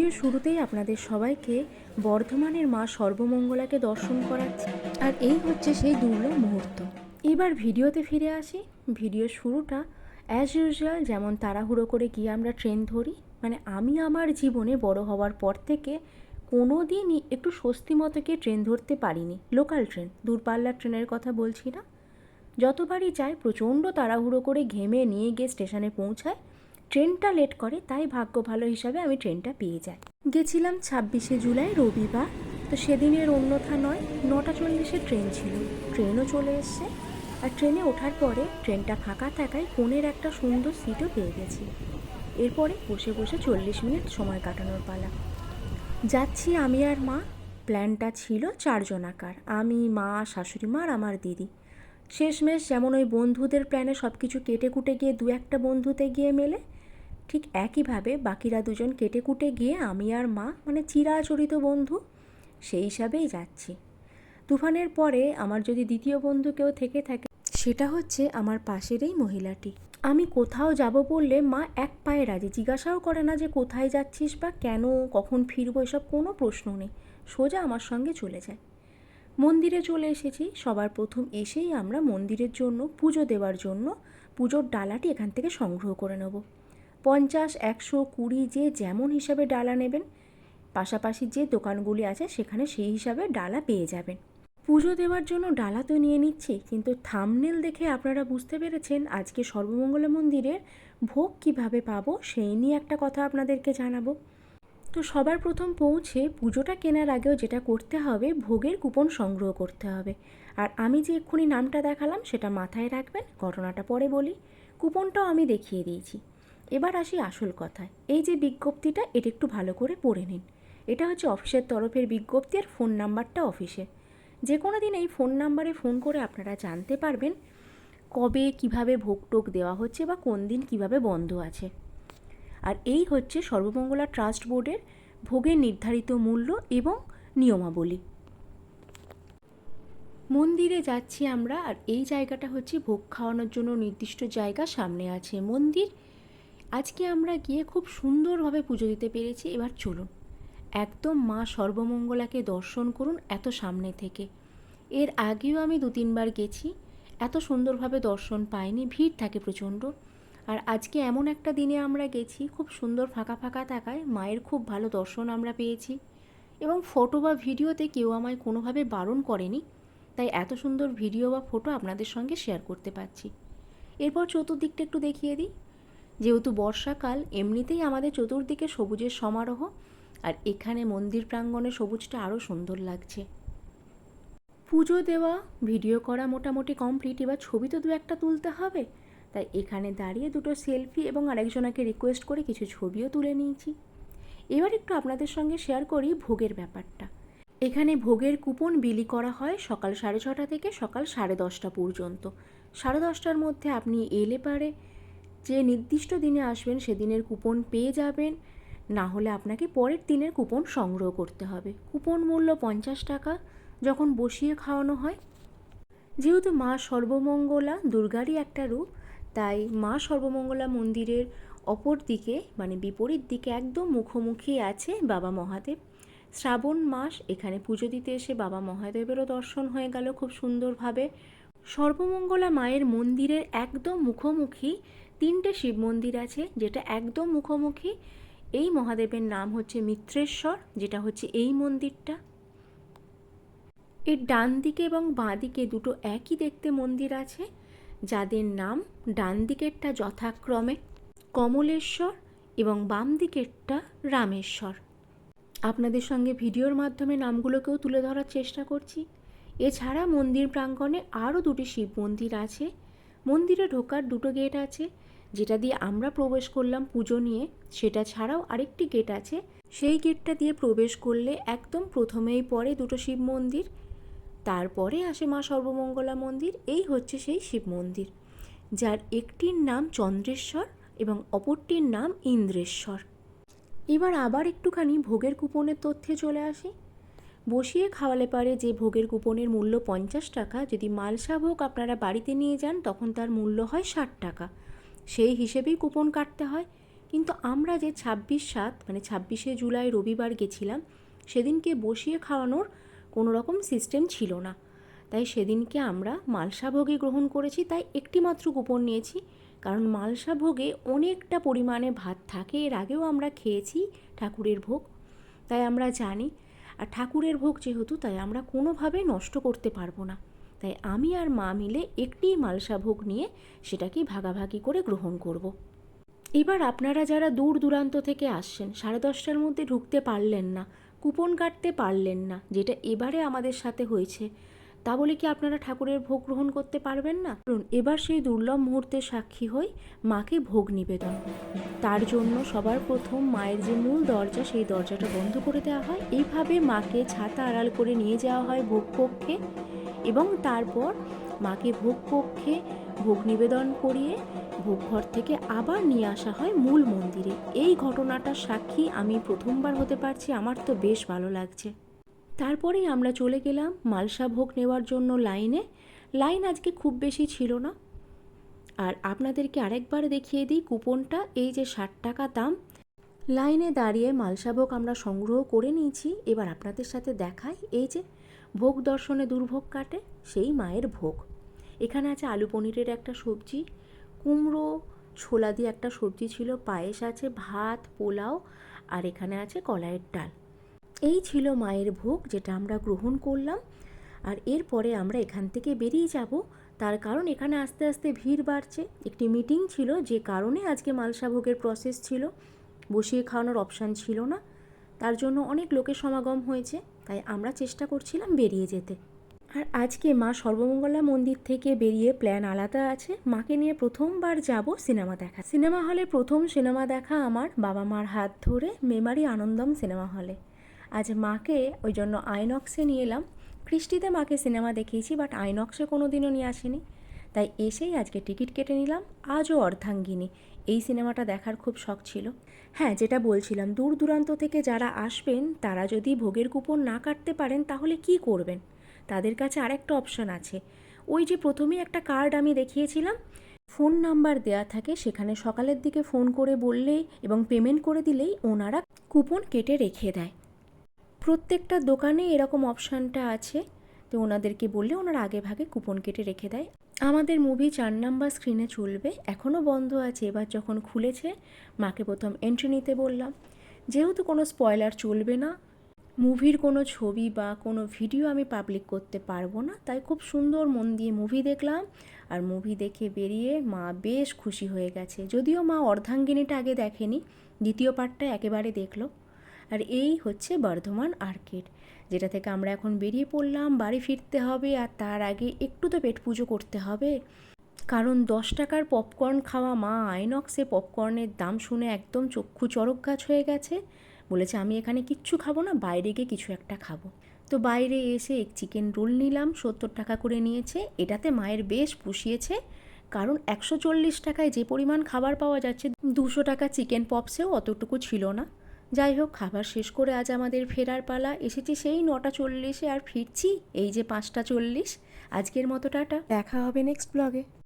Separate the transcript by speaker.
Speaker 1: Video শুরুতেই আপনাদের সবাইকে বর্ধমানের মা সর্বমঙ্গলাকে দর্শন করাচ্ছি, আর এই হচ্ছে সেই দুর্লভ মুহূর্ত। এবার ভিডিওতে ফিরে আসি। ভিডিও শুরুটা অ্যাজ ইউজুয়াল যেমন তাড়াহুড়ো করে গিয়ে আমরা ট্রেন ধরি। আমি আমার জীবনে বড় হওয়ার পর থেকে কোনো দিনই একটু স্বস্তি মতো গিয়ে ট্রেন ধরতে পারিনি। লোকাল ট্রেন, দূরপাল্লার ট্রেনের কথা বলছি না। যতবারই যাই প্রচণ্ড তাড়াহুড়ো করে ঘেমে নিয়ে গিয়ে স্টেশনে পৌঁছায়। ট্রেনটা লেট করে, তাই ভাগ্য ভালো হিসাবে আমি ট্রেনটা পেয়ে যাই। গেছিলাম 26শে জুলাই রবিবার, তো সেদিনের অন্যথা নয়। 9:40 ট্রেন ছিল, ট্রেনও চলে এসছে। আর ট্রেনে ওঠার পরে ট্রেনটা ফাঁকা থাকায় কোণের একটা সুন্দর সিটও পেয়ে গেছি। এরপরে বসে বসে 40 মিনিট সময় কাটানোর পালা। যাচ্ছি আমি আর মা। প্ল্যানটা ছিল 4 জনাকার, আমি, মা, শাশুড়ি মা আর আমার দিদি। শেষমেশ যেমন ওই বন্ধুদের প্ল্যানে সব কিছু কেটে কুটে গিয়ে 2-1টা বন্ধুতে গিয়ে মেলে, ঠিক একইভাবে বাকিরা 2জন কেটে কুটে গিয়ে আমি আর মা, চিরাচরিত বন্ধু, সেই হিসাবেই যাচ্ছি। তুফানের পরে আমার যদি দ্বিতীয় বন্ধু কেউ থেকে থাকে, সেটা হচ্ছে আমার পাশের এই মহিলাটি। আমি কোথাও যাব বললে মা এক পায়ে রাজি, জিজ্ঞাসাও করে না যে কোথায় যাচ্ছিস বা কেন, কখন ফিরবো, এসব কোনো প্রশ্ন নেই, সোজা আমার সঙ্গে চলে যায়। মন্দিরে চলে এসেছি। সবার প্রথম এসেই আমরা মন্দিরের জন্য পুজো দেওয়ার জন্য পুজোর ডালাটি এখান থেকে সংগ্রহ করে নেব। 50, 100, 20 যে যেমন হিসাবে ডালা নেবেন, পাশাপাশি যে দোকানগুলি আছে সেখানে সেই হিসাবে ডালা পেয়ে যাবেন। পুজো দেওয়ার জন্য ডালা তো নিয়ে নিচ্ছি, কিন্তু থাম্বনেল দেখে আপনারা বুঝতে পেরেছেন আজকে সর্বমঙ্গলা মন্দিরের ভোগ কিভাবে পাবো সেই নিয়ে একটা কথা আপনাদেরকে জানাবো। তো সবার প্রথম পৌঁছে পুজোটা কেনার আগেও যেটা করতে হবে, ভোগের কুপন সংগ্রহ করতে হবে। আর আমি যে এক্ষুনি নামটা দেখালাম সেটা মাথায় রাখবেন, ঘটনাটা পরে বলি। কুপনটাও আমি দেখিয়ে দিয়েছি। এবার আসি আসল কথায়। এই যে বিজ্ঞপ্তিটা, এটা একটু ভালো করে পড়ে নিন। এটা হচ্ছে অফিসের তরফের বিজ্ঞপ্তি, আর ফোন নাম্বারটা অফিসে। যে কোনো দিন এই ফোন নাম্বারে ফোন করে আপনারা জানতে পারবেন কবে কিভাবে ভোগ টোগ দেওয়া হচ্ছে বা কোন দিন কিভাবে বন্ধ আছে। আর এই হচ্ছে সর্বমঙ্গলা ট্রাস্ট বোর্ডের ভোগের নির্ধারিত মূল্য এবং নিয়মাবলী। মন্দিরে যাচ্ছি আমরা, আর এই জায়গাটা হচ্ছে ভোগ খাওয়ানোর জন্য নির্দিষ্ট জায়গা, সামনে আছে মন্দির। আজকে আমরা গিয়ে খুব সুন্দরভাবে পুজো দিতে পেরেছি। এবার চলুন একদম মা সর্বমঙ্গলাকে দর্শন করুন এত সামনে থেকে। এর আগেও আমি 2-3 বার গেছি, এত সুন্দরভাবে দর্শন পাইনি, ভিড় থাকে প্রচণ্ড। আর আজকে এমন একটা দিনে আমরা গেছি, খুব সুন্দর ফাঁকা ফাঁকা থাকায় মায়ের খুব ভালো দর্শন আমরা পেয়েছি। এবং ফটো বা ভিডিওতে কেউ আমায় কোনোভাবে বারণ করেনি, তাই এত সুন্দর ভিডিও বা ফটো আপনাদের সঙ্গে শেয়ার করতে পারছি। এরপর চতুর্দিকটা একটু দেখিয়ে দিই। যেহেতু বর্ষাকাল, এমনিতেই আমাদের চতুর্দিকে সবুজের সমারোহ, আর এখানে মন্দির প্রাঙ্গণে সবুজটা আরও সুন্দর লাগছে। পুজো দেওয়া, ভিডিও করা মোটামুটি কমপ্লিট। এবার ছবি তো 2-1টা তুলতে হবে, তাই এখানে দাঁড়িয়ে 2টো সেলফি এবং আরেকজনাকে রিকোয়েস্ট করে কিছু ছবিও তুলে নিয়েছি। এবার একটু আপনাদের সঙ্গে শেয়ার করি ভোগের ব্যাপারটা। এখানে ভোগের কুপন বিলি করা হয় সকাল 6:30 থেকে সকাল 10:30 পর্যন্ত। 10:30টার মধ্যে আপনি এলে পারে যে নির্দিষ্ট দিনে আসবেন সেদিনের কুপন পেয়ে যাবেন, না হলে আপনাকে পরের দিনের কুপন সংগ্রহ করতে হবে। কুপন মূল্য 50 টাকা যখন বসিয়ে খাওয়ানো হয়। যেহেতু মা সর্বমঙ্গলা দুর্গারই একটা রূপ, তাই মা সর্বমঙ্গলা মন্দিরের অপর দিকে বিপরীত দিকে একদম মুখোমুখি আছে বাবা মহাদেব। শ্রাবণ মাস, এখানে পুজো দিতে এসে বাবা মহাদেবেরও দর্শন হয়ে গেল খুব সুন্দরভাবে। সর্বমঙ্গলা মায়ের মন্দিরের একদম মুখোমুখি 3টে শিব মন্দির আছে, যেটা একদম মুখোমুখি। এই মহাদেবের নাম হচ্ছে মিত্রেশ্বর, যেটা হচ্ছে এই মন্দিরটা। এর ডান দিকে এবং বাঁ দিকে 2টো একই দেখতে মন্দির আছে, যাদের নাম ডান দিকেরটা যথাক্রমে কমলেশ্বর এবং বাম দিকেরটা রামেশ্বর। আপনাদের সঙ্গে ভিডিওর মাধ্যমে নামগুলোকেও তুলে ধরার চেষ্টা করছি। এছাড়া মন্দির প্রাঙ্গণে আরও 2টি শিব মন্দির আছে। মন্দিরে ঢোকার 2টো গেট আছে, যেটা দিয়ে আমরা প্রবেশ করলাম পুজো নিয়ে। সেটা ছাড়াও আরেকটি গেট আছে, সেই গেটটা দিয়ে প্রবেশ করলে একদম প্রথমেই পড়ে 2টো শিব মন্দির, তারপরে আসে মা সর্বমঙ্গলা মন্দির। এই হচ্ছে সেই শিব মন্দির, যার একটির নাম চন্দ্রেশ্বর এবং অপরটির নাম ইন্দ্রেশ্বর। এবার আবার একটুখানি ভোগের কুপনের তথ্যে চলে আসি। বসিয়ে খাওয়ালে পারে যে ভোগের কুপনের মূল্য 50 টাকা, যদি মালসা ভোগ আপনারা বাড়িতে নিয়ে যান তখন তার মূল্য হয় 60 টাকা। সেই হিসেবেই কুপন কাটতে হয়। কিন্তু আমরা যে 26/7 মানে 26শে জুলাই রবিবার গেছিলাম, সেদিনকে বসিয়ে খাওয়ানোর কোনো রকম সিস্টেম ছিল না। তাই সেদিনকে আমরা মালসাভোগই গ্রহণ করেছি। তাই একটি মাত্র কুপন নিয়েছি, কারণ মালসাভোগে অনেকটা পরিমাণে ভাত থাকে। এর আগেও আমরা খেয়েছি ঠাকুরের ভোগ, তাই আমরা জানি। আর ঠাকুরের ভোগ যেহেতু, তাই আমরা কোনোভাবে নষ্ট করতে পারবো না। তাই আমি আর মা মিলে একটি মালসাভোগ নিয়ে সেটাকে ভাগাভাগি করে গ্রহণ করব। এবার আপনারা যারা দূর দূরান্ত থেকে আসছেন, 10:30টার মধ্যে ঢুকতে পারলেন না, কুপন কাটতে পারলেন না, যেটা এবারে আমাদের সাথে হয়েছে, তা বলে কি আপনারা ঠাকুরের ভোগ গ্রহণ করতে পারবেন না? এবার সেই দুর্লভ মুহূর্তে সাক্ষী হই মাকে ভোগ নিবেদন। তার জন্য সবার প্রথম মায়ের যে মূল দরজা, সেই দরজাটা বন্ধ করে দেওয়া হয়। এইভাবে মাকে ছাতা আড়াল করে নিয়ে যাওয়া হয় ভোগ কক্ষে, এবং তারপর মাকে ভোগ কক্ষে ভোগ নিবেদন করিয়ে ভোগঘর থেকে আবার নিয়ে আসা হয় মূল মন্দিরে। এই ঘটনাটার সাক্ষী আমি প্রথমবার হতে পারছি, আমার তো বেশ ভালো লাগছে। তারপরেই আমরা চলে গেলাম মালসা ভোগ নেওয়ার জন্য লাইনে। লাইন আজকে খুব বেশি ছিল না। আর আপনাদেরকে আরেকবার দেখিয়ে দিই কুপনটা, এই যে 60 টাকা দাম। লাইনে দাঁড়িয়ে মালসাভোগ আমরা সংগ্রহ করে নিয়েছি। এবার আপনাদের সাথে দেখাই, এই যে ভোগ দর্শনে দুর্ভোগ কাটে, সেই মায়ের ভোগ। এখানে আছে আলু পনিরের একটা সবজি, কুমড়ো ছোলা দিয়ে একটা সবজি ছিল, পায়েস আছে, ভাত, পোলাও, আর এখানে আছে কলাইয়ের ডাল। এই ছিল মায়ের ভোগ, যেটা আমরা গ্রহণ করলাম। আর এরপরে আমরা এখান থেকে বেরিয়ে যাব, তার কারণ এখানে আস্তে আস্তে ভিড় বাড়ছে। একটি মিটিং ছিল, যে কারণে আজকে মালসা ভোগের প্রসেস ছিল, বসিয়ে খাওয়ানোর অপশান ছিল না, তার জন্য অনেক লোকের সমাগম হয়েছে। তাই আমরা চেষ্টা করছিলাম বেরিয়ে যেতে। আর আজকে মা সর্বমঙ্গলা মন্দির থেকে বেরিয়ে প্ল্যান আলাদা আছে। মাকে নিয়ে প্রথমবার যাব সিনেমা দেখা। সিনেমা হলে প্রথম সিনেমা দেখা আমার বাবা মার হাত ধরে মেমারি আনন্দম সিনেমা হলে। আজ মাকে ওই জন্য আইনক্সে নিয়ে এলাম। কৃষ্টিতে মাকে সিনেমা দেখিয়েছি, বাট আইনক্সে কোনো দিনও নিয়ে আসেনি। তাই এসেই আজকে টিকিট কেটে নিলাম। আজও অর্ধাঙ্গিনী, এই সিনেমাটা দেখার খুব শখ ছিল। হ্যাঁ, যেটা বলছিলাম, দূর দূরান্ত থেকে যারা আসবেন, তারা যদি ভোগের কুপন না কাটতে পারেন, তাহলে কি করবেন? তাদের কাছে আরেকটা অপশান আছে। ওই যে প্রথমেই একটা কার্ড আমি দেখিয়েছিলাম, ফোন নাম্বার দেয়া থাকে, সেখানে সকালের দিকে ফোন করে বললেই এবং পেমেন্ট করে দিলেই ওনারা কুপন কেটে রেখে দেয়। প্রত্যেকটা দোকানে এরকম অপশানটা আছে। তো ওনাদেরকে বললে ওনারা আগে ভাগে কুপন কেটে রেখে দেয়। আমাদের মুভি 4 নাম্বার স্ক্রিনে চলবে, এখনও বন্ধ আছে। এবার যখন খুলেছে, মাকে প্রথম এন্ট্রি নিতে বললাম। যেহেতু কোনো স্পয়লার চলবে না, মুভির কোনো ছবি বা কোনো ভিডিও আমি পাবলিক করতে পারবো না, তাই খুব সুন্দর মন দিয়ে মুভি দেখলাম। আর মুভি দেখে বেরিয়ে মা বেশ খুশি হয়ে গেছে। যদিও মা অর্ধাঙ্গিনীটা আগে দেখেনি, দ্বিতীয় পার্টটা একেবারে দেখলো। আর এই হচ্ছে বর্ধমান আর্কেড, যেটা থেকে আমরা এখন বেরিয়ে পড়লাম। বাড়ি ফিরতে হবে, আর তার আগে একটু তো পেট পুজো করতে হবে। কারণ 10 টাকার পপকর্ন খাওয়া মা আইনক্সে পপকর্নের দাম শুনে একদম চক্ষু চড়ক গাছ হয়ে গেছে। বলেছে আমি এখানে কিচ্ছু খাবো না, বাইরে গিয়ে কিছু একটা খাবো। তো বাইরে এসে এক চিকেন রোল নিলাম, 70 টাকা করে নিয়েছে। এটাতে মায়ের বেশ পুষিয়েছে, কারণ 140 টাকায় যে পরিমাণ খাবার পাওয়া যাচ্ছে, 200 টাকা চিকেন পপসেও অতটুকু ছিল না। যাই হোক, খাবার শেষ করে আজ আমাদের ফেরার পালা। এসেছি সেই 9:40-এ, আর ফিরছি এই যে 5:40। আজকের মতো টাটা, দেখা হবে নেক্সট ব্লগে।